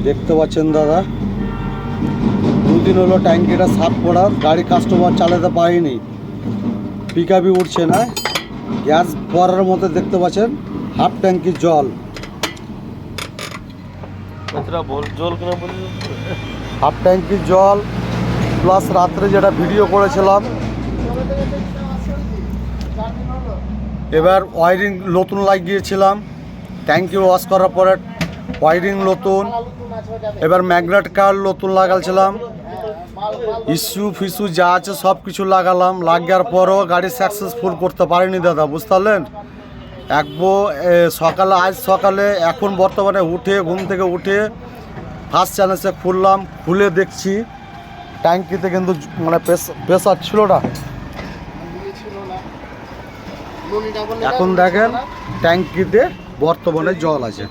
দেখতে পাচ্ছেন দাদা, দুদিন হলো ট্যাঙ্কিটা সাফ করা, গাড়ি কাস্টমার চালাতে পারেনি, পিকআপই উঠছে না। গ্যাস ভরার মতো দেখতে পাচ্ছেন হাফ ট্যাঙ্কি জল, হাফ ট্যাঙ্কি জল প্লাস রাত্রে যেটা ভিডিও করেছিলাম। এবার ওয়ারিং নতুন লাগিয়েছিলাম, ট্যাঙ্কি ওয়াশ করার পরে ওয়ারিং নতুন, এবার ম্যাগনেট কার নতুন লাগালছিলাম, ইস্যু ফিস্যু যা আছে সব কিছু লাগালাম। লাগার পরও গাড়ি সাকসেসফুল করতে পারিনি দাদা, বুঝতে পারলেন। সকালে আজ সকালে এখন বর্তমানে উঠে ঘুম থেকে উঠে ফার্স্ট চ্যানেলসে খুললাম, খুলে দেখছি ট্যাঙ্কিতে কিন্তু মানে প্রেসার ছিল না। এখন দেখেন ট্যাঙ্কিতে বর্তমানে জল আছে।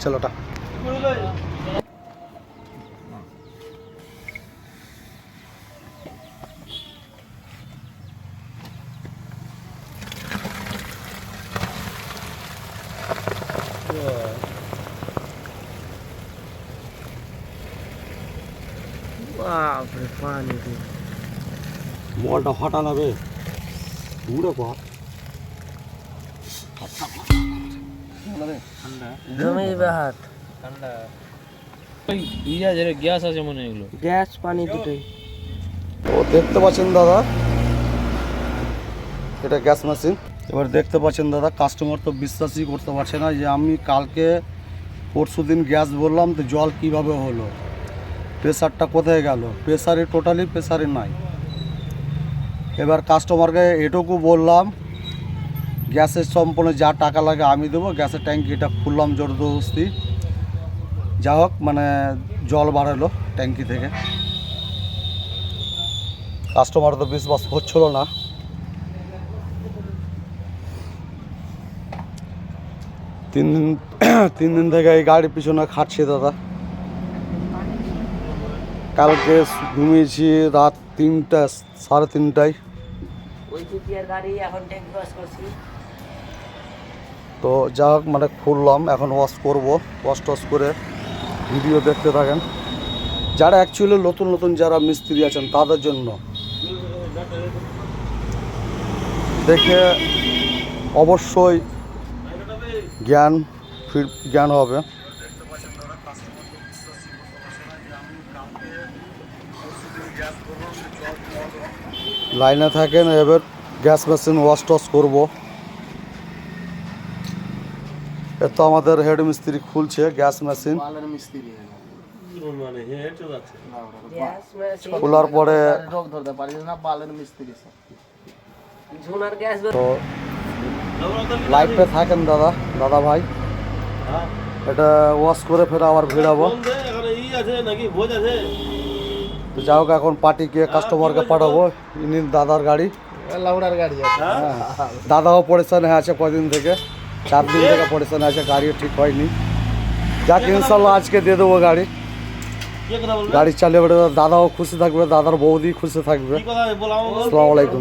ছেলেটা মোবাইলটা হঠাৎ হবে উড়ে পর গ্যাস আছে মনে হয়, এগুলো গ্যাস পানি দুটোই। ও দেখতে পাচ্ছেন দাদা, এটা গ্যাস মেশিন। এবার দেখতে পাচ্ছেন দাদা, কাস্টমার তো বিশ্বাসই করতে পারছে না যে আমি কালকে পরশু দিন গ্যাস বললাম তো জল কিভাবে হলো, প্রেসারটা কোথায় গেল, প্রেসারে টোটালি প্রেসারে নাই। এবার কাস্টমারকে এটুকু বললাম গ্যাসের সম্পূর্ণ যা টাকা লাগে আমি দেবো, গ্যাসের ট্যাঙ্কিটা খুললাম জোরদস্তি, যা হোক মানে জল বাড়ালো ট্যাঙ্কি থেকে। কাস্টমার তো বিশ্বাস হচ্ছিল না। তিন দিন থেকে এই গাড়ির পিছনে খাটছি দাদা। কালকে ঘুমিয়েছি রাত 3টা 3:30টায়। তো যা হোক মানে খুললাম, এখন ওয়াশ করবো, ওয়াশ টস করে ভিডিও দেখতে থাকেন। যারা অ্যাকচুয়ালি নতুন নতুন যারা মিস্ত্রি আছেন তাদের জন্য দেখে অবশ্যই জ্ঞান হবে। লাইনে থাকেন, এবার গ্যাস মেশিন ওয়াশ টস করবো। এ তো আমাদের হেড মিস্ত্রি খুলছে গ্যাস মেশিন, খোলার পরে তো লাইফে থাকেন দাদা ভাই। এটা ওয়াশ করে ফের আবার ভিড়াবো। তো যাই হোক এখন পার্টিকে কাস্টমারকে পাঠাবো, ইনি দাদার গাড়ি, দাদাও পরেশানে আছে কদিন থেকে, 4 দিন থেকে পরেশানে আছে, গাড়িও ঠিক হয়নি। যাক ইনশাল্লাহ আজকে দিয়ে দেবো গাড়ি, গাড়ি চালিয়ে বেড়ে দাদাও খুশি থাকবে, দাদার বৌদি খুশি থাকবে। আসসালামু আলাইকুম।